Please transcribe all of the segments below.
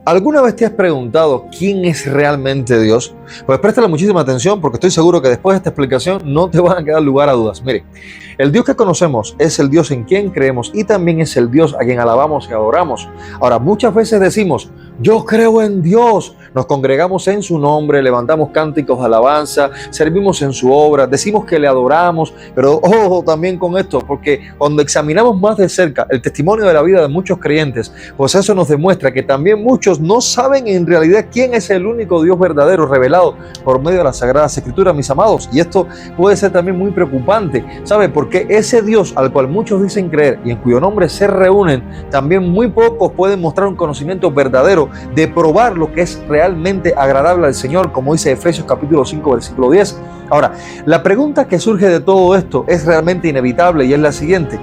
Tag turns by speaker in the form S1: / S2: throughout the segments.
S1: ¿Alguna vez te has preguntado quién es realmente Dios? Pues préstale muchísima atención porque estoy seguro que después de esta explicación no te van a quedar lugar a dudas. Mire, el Dios que conocemos es el Dios en quien creemos y también es el Dios a quien alabamos y adoramos. Ahora, muchas veces decimos, yo creo en Dios, nos congregamos en su nombre, levantamos cánticos de alabanza, servimos en su obra, decimos que le adoramos, pero ojo también con esto, porque cuando examinamos más de cerca el testimonio de la vida de muchos creyentes, pues eso nos demuestra que también muchos no saben en realidad quién es el único Dios verdadero revelado por medio de las Sagradas Escrituras, mis amados. Y esto puede ser también muy preocupante, ¿sabe? Porque ese Dios al cual muchos dicen creer y en cuyo nombre se reúnen, también muy pocos pueden mostrar un conocimiento verdadero de probar lo que es realmente agradable al Señor, como dice Efesios capítulo 5, versículo 10. Ahora, la pregunta que surge de todo esto es realmente inevitable y es la siguiente: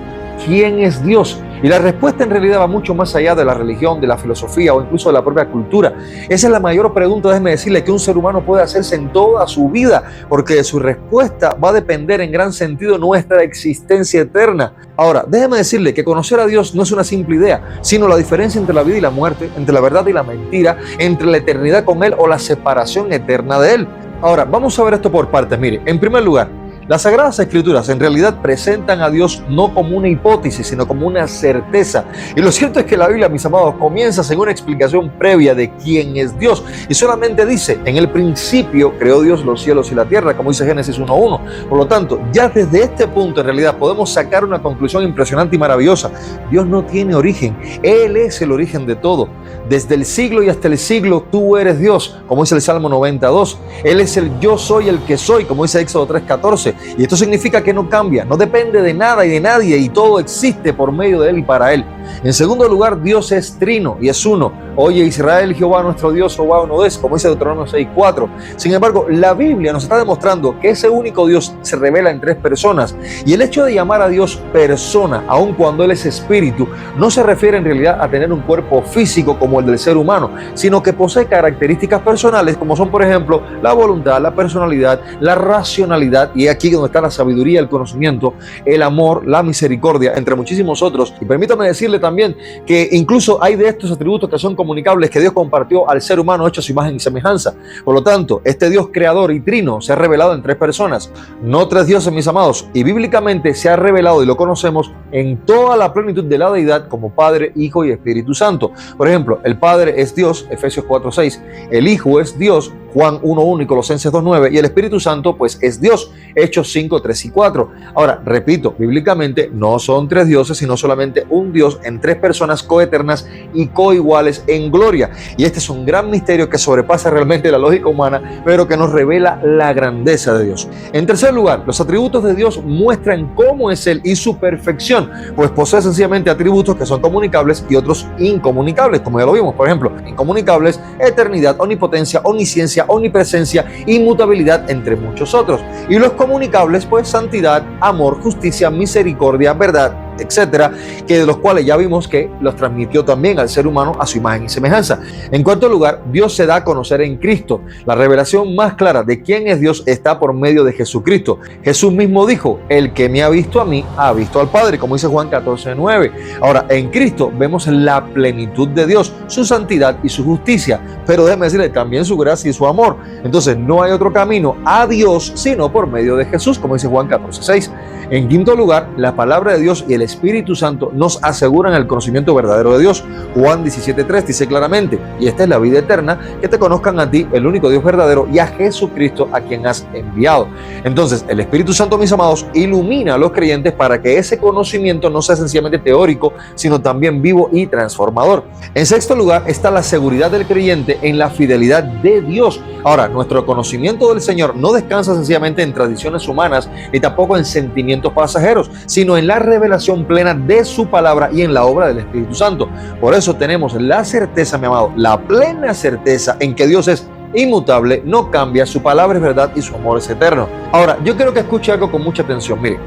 S1: ¿quién es Dios? Y la respuesta en realidad va mucho más allá de la religión, de la filosofía o incluso de la propia cultura. Esa es la mayor pregunta, déjeme decirle, que un ser humano puede hacerse en toda su vida, porque de su respuesta va a depender en gran sentido nuestra existencia eterna. Ahora, déjeme decirle que conocer a Dios no es una simple idea, sino la diferencia entre la vida y la muerte, entre la verdad y la mentira, entre la eternidad con Él o la separación eterna de Él. Ahora, vamos a ver esto por partes. Mire, en primer lugar, las Sagradas Escrituras en realidad presentan a Dios no como una hipótesis, sino como una certeza. Y lo cierto es que la Biblia, mis amados, comienza sin una explicación previa de quién es Dios. Y solamente dice, en el principio creó Dios los cielos y la tierra, como dice Génesis 1:1. Por lo tanto, ya desde este punto en realidad podemos sacar una conclusión impresionante y maravillosa. Dios no tiene origen, Él es el origen de todo. Desde el siglo y hasta el siglo tú eres Dios, como dice el Salmo 92. Él es el yo soy el que soy, como dice Éxodo 3:14. Y esto significa que no cambia, no depende de nada y de nadie, y todo existe por medio de Él y para Él. En segundo lugar, Dios es trino y es uno. Oye Israel, Jehová nuestro Dios, Jehová uno es, como dice Deuteronomio 6:4. Sin embargo, la Biblia nos está demostrando que ese único Dios se revela en tres personas. Y el hecho de llamar a Dios persona, aun cuando Él es espíritu, no se refiere en realidad a tener un cuerpo físico como el del ser humano, sino que posee características personales como son, por ejemplo, la voluntad, la personalidad, la racionalidad, y aquí donde está la sabiduría, el conocimiento, el amor, la misericordia, entre muchísimos otros. Y permítame decirle también que incluso hay de estos atributos que son comunicables que Dios compartió al ser humano hecho a su imagen y semejanza. Por lo tanto, este Dios creador y trino se ha revelado en tres personas, no tres dioses, mis amados, y bíblicamente se ha revelado y lo conocemos en toda la plenitud de la deidad como Padre, Hijo y Espíritu Santo. Por ejemplo, el Padre es Dios, Efesios 4:6, el Hijo es Dios, Juan 1:1 y Colosenses 2:9, y el Espíritu Santo pues es Dios, Hechos 5:3 y 4. Ahora, repito, bíblicamente no son tres dioses, sino solamente un Dios en tres personas coeternas y coiguales en gloria. Y este es un gran misterio que sobrepasa realmente la lógica humana, pero que nos revela la grandeza de Dios. En tercer lugar, los atributos de Dios muestran cómo es Él y su perfección, pues posee sencillamente atributos que son comunicables y otros incomunicables, como ya lo vimos. Por ejemplo, incomunicables, eternidad, omnipotencia, omnisciencia, omnipresencia, inmutabilidad, entre muchos otros. Y los comunicables, pues santidad, amor, justicia, misericordia, verdad, etcétera, que de los cuales ya vimos que los transmitió también al ser humano a su imagen y semejanza. En cuarto lugar, Dios se da a conocer en Cristo. La revelación más clara de quién es Dios está por medio de Jesucristo. Jesús mismo dijo, el que me ha visto a mí, ha visto al Padre, como dice Juan 14:9. Ahora, en Cristo vemos la plenitud de Dios, su santidad y su justicia, pero déjeme decirle también su gracia y su amor. Entonces, no hay otro camino a Dios sino por medio de Jesús, como dice Juan 14:6. En quinto lugar, la palabra de Dios y el Espíritu Santo nos aseguran el conocimiento verdadero de Dios. Juan 17:3 dice claramente, y esta es la vida eterna, que te conozcan a ti, el único Dios verdadero, y a Jesucristo, a quien has enviado. Entonces, el Espíritu Santo, mis amados, ilumina a los creyentes para que ese conocimiento no sea sencillamente teórico, sino también vivo y transformador. En sexto lugar, está la seguridad del creyente en la fidelidad de Dios. Ahora, nuestro conocimiento del Señor no descansa sencillamente en tradiciones humanas, ni tampoco en sentimientos pasajeros, sino en la revelación plena de su palabra y en la obra del Espíritu Santo. Por eso tenemos la certeza, mi amado, la plena certeza en que Dios es inmutable, no cambia, su palabra es verdad y su amor es eterno. Ahora, yo quiero que escuche algo con mucha atención. Mire,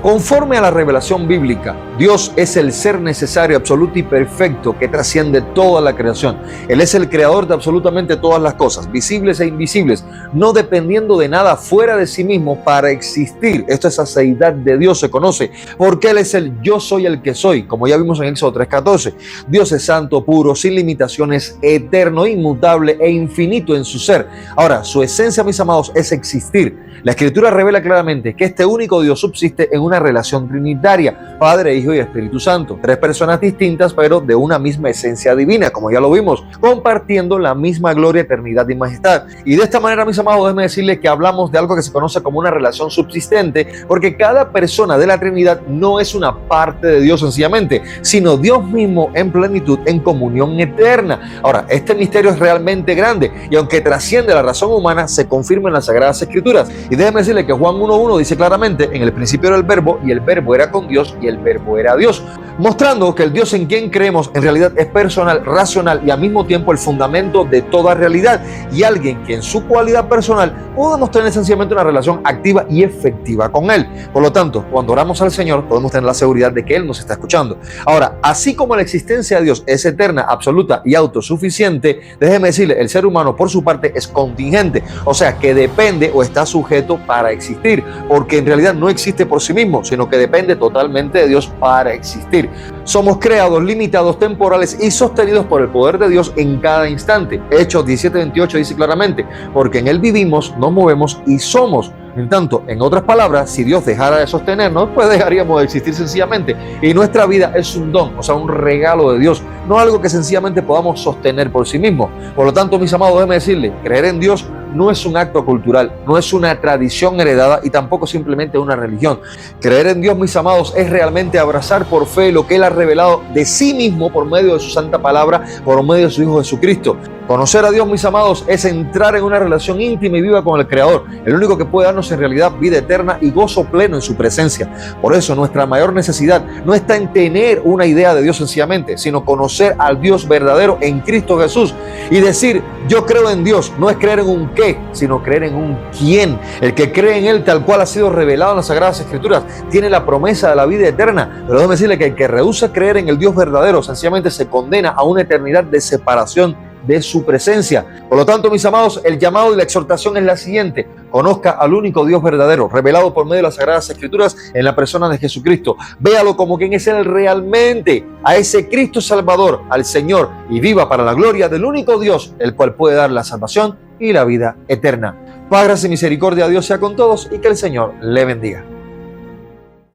S1: Conforme a la revelación bíblica, Dios es el ser necesario, absoluto y perfecto que trasciende toda la creación. Él es el creador de absolutamente todas las cosas, visibles e invisibles, no dependiendo de nada fuera de sí mismo para existir. Esto es aceidad de Dios, se conoce, porque Él es el yo soy el que soy, como ya vimos en Éxodo 3:14. Dios es santo, puro, sin limitaciones, eterno, inmutable e infinito en su ser. Ahora, su esencia, mis amados, es existir. La Escritura revela claramente que este único Dios subsiste en una relación trinitaria, Padre, Hijo y Espíritu Santo. Tres personas distintas, pero de una misma esencia divina, como ya lo vimos, compartiendo la misma gloria, eternidad y majestad. Y de esta manera, mis amados, déjenme decirles que hablamos de algo que se conoce como una relación subsistente, porque cada persona de la Trinidad no es una parte de Dios sencillamente, sino Dios mismo en plenitud, en comunión eterna. Ahora, este misterio es realmente grande y aunque trasciende la razón humana, se confirma en las Sagradas Escrituras. Y déjeme decirle que Juan 1:1 dice claramente: en el principio era el Verbo, y el Verbo era con Dios, y el Verbo era Dios, mostrando que el Dios en quien creemos en realidad es personal, racional y al mismo tiempo el fundamento de toda realidad, y alguien que en su cualidad personal podemos tener sencillamente una relación activa y efectiva con Él. Por lo tanto, cuando oramos al Señor, podemos tener la seguridad de que Él nos está escuchando. Ahora, así como la existencia de Dios es eterna, absoluta y autosuficiente, déjeme decirle, el ser humano por su parte es contingente, o sea que depende o está sujeto para existir, porque en realidad no existe por sí mismo, sino que depende totalmente de Dios para existir. Somos creados, limitados, temporales y sostenidos por el poder de Dios en cada instante. Hechos 17:28 dice claramente: porque en Él vivimos, nos movemos y somos. En tanto, en otras palabras, si Dios dejara de sostenernos, pues dejaríamos de existir sencillamente. Y nuestra vida es un don, o sea, un regalo de Dios, no algo que sencillamente podamos sostener por sí mismo. Por lo tanto, mis amados, déjenme decirles, creer en Dios no es un acto cultural, no es una tradición heredada y tampoco simplemente una religión. Creer en Dios, mis amados, es realmente abrazar por fe lo que Él ha revelado de sí mismo por medio de su santa palabra, por medio de su Hijo Jesucristo. Conocer a Dios, mis amados, es entrar en una relación íntima y viva con el Creador, el único que puede darnos en realidad vida eterna y gozo pleno en su presencia. Por eso nuestra mayor necesidad no está en tener una idea de Dios sencillamente, sino conocer al Dios verdadero en Cristo Jesús. Y decir, yo creo en Dios, no es creer en un qué, sino creer en un quién. El que cree en Él tal cual ha sido revelado en las Sagradas Escrituras tiene la promesa de la vida eterna. Pero déjame decirle que el que rehúsa creer en el Dios verdadero sencillamente se condena a una eternidad de separación de su presencia. Por lo tanto, mis amados, el llamado y la exhortación es la siguiente: conozca al único Dios verdadero, revelado por medio de las Sagradas Escrituras en la persona de Jesucristo. Véalo como quien es Él realmente, a ese Cristo Salvador, al Señor, y viva para la gloria del único Dios, el cual puede dar la salvación y la vida eterna. Paz, gracia y misericordia a Dios sea con todos y que el Señor le bendiga.